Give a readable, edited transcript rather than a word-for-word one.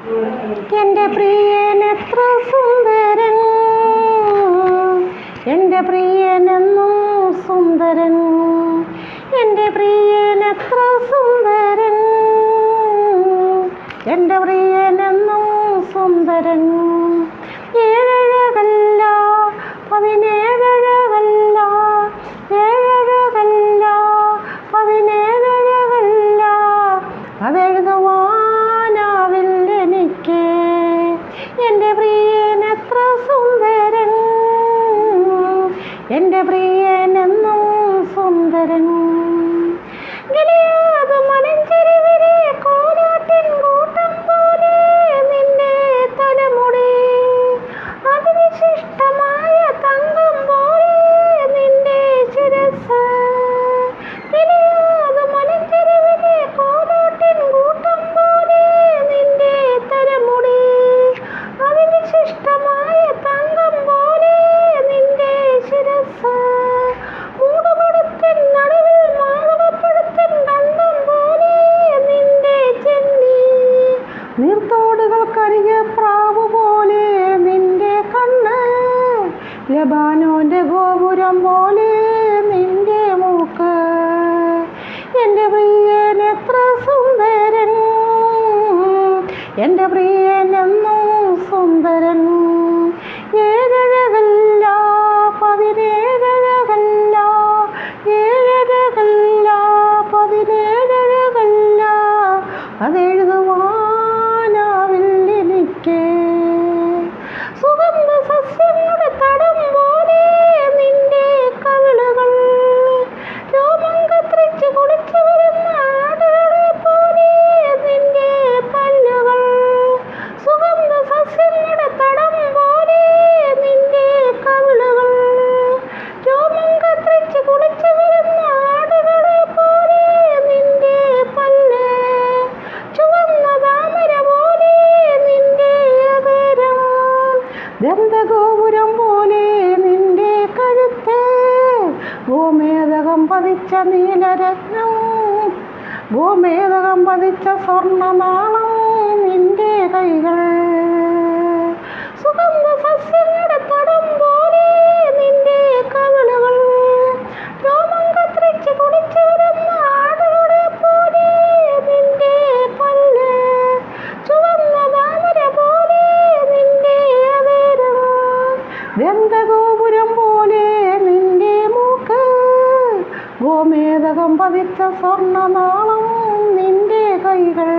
എൻ്റെ പ്രിയനെത്ര സുന്ദരൻ, എൻ്റെ പ്രിയനെന്നും സുന്ദരൻ, എൻ്റെ പ്രിയനെത്ര സുന്ദരൻ, എൻ്റെ പ്രിയനെന്നും സുന്ദരൻ. ഏഴഴകല്ല പതിനേഴഴകല്ല, ഏഴഴകല്ല പതിനേഴഴകല്ല, അതെഴുതുവാനാവില്ലെനിക്ക്. എൻ്റെ പ്രിയനെത്ര സുന്ദരൻ, എൻ്റെ പ്രിയനെന്നും സുന്ദരൻ. ഗിലിയാദ് മലഞ്ചെരുവിലെ കോലാട്ടിൻ കൂട്ടം പോലെ നിന്റെ തലമുടി, അതിവിശിഷ്ടമായ തങ്കം പോലെ നിന്റെ ശിരസ്. ഗിലിയാദ് മലഞ്ചെരുവിലെ കോലാട്ടിൻ കൂട്ടം പോലെ നിന്റെ തലമുടി, അതിവിശിഷ്ടമായ തങ്കം പോലെ നിന്റെ ശിരസ്. മൂടുപടത്തിൻ നടുവിൽ മാധവപ്പഴത്തിൻ ദന്തം പോലെ നിന്റെ ചെന്നി, നീർത്തോടുകൾക്കരികെ പ്രാവ് പോലെ നിന്റെ കണ്ണ്, ലബാനോന്റെ ഗോപുരം പോലെ നിന്റെ മൂക്ക്. എൻ്റെ പ്രിയനെത്ര സുന്ദരൻ, എൻ്റെ പ്രിയനെന്നും സുന്ദരൻ. ഏഴഴകല്ല പതിനേഴഴകല്ല, ഏഴഴകല്ല പതിനേഴഴകല്ല, അതെഴുതുവാനാവില്ലെനിക്ക്. സുഗന്ധ സസ്യങ്ങളുടെ തടം പോലെ നിന്റെ കവിളുകൾ, രോമം കത്രിച്ച് കുടിച്ചു വരുന്ന ആടുകളെ പോലെ നിന്റെ പല്ലുകൾ. സുഗന്ധ സസ്യങ്ങളുടെ തടം പോലെ നിന്റെ കവിളുകൾ, രോമം കത്രിച്ച് കുടിച്ചു വരുന്ന ആടുകളെ പോലെ നിന്റെ പല്ല്. ചുവന്ന താമര പോലെ നിന്റെ അധരം, ദന്തഗോപുരം പോലെ നിന്റെ കഴുത്ത്, ഗോമേതകം പതിച്ച നീലരത്നം, ഗോമേതകം പതിച്ച സ്വർണ്ണനാളം നിന്റെ കൈകൾ. സുഗന്ധ സസ്യങ്ങളുടെ തടം പോലെ നിന്റെ കവിളുകൾ, രോമം കത്രിച്ച് കുടിച്ചു വരുന്ന ആടുകളെ പോലെ നിന്റെ പല്ല്. ചുവന്ന താമര പോലെ നിന്റെ അധരം, ദന്തഗോപുരം പോലെ നിന്റെ മൂക്ക്, ഗോമേതകം പതിച്ച സ്വർണ്ണനാളം നിന്റെ കൈകൾ.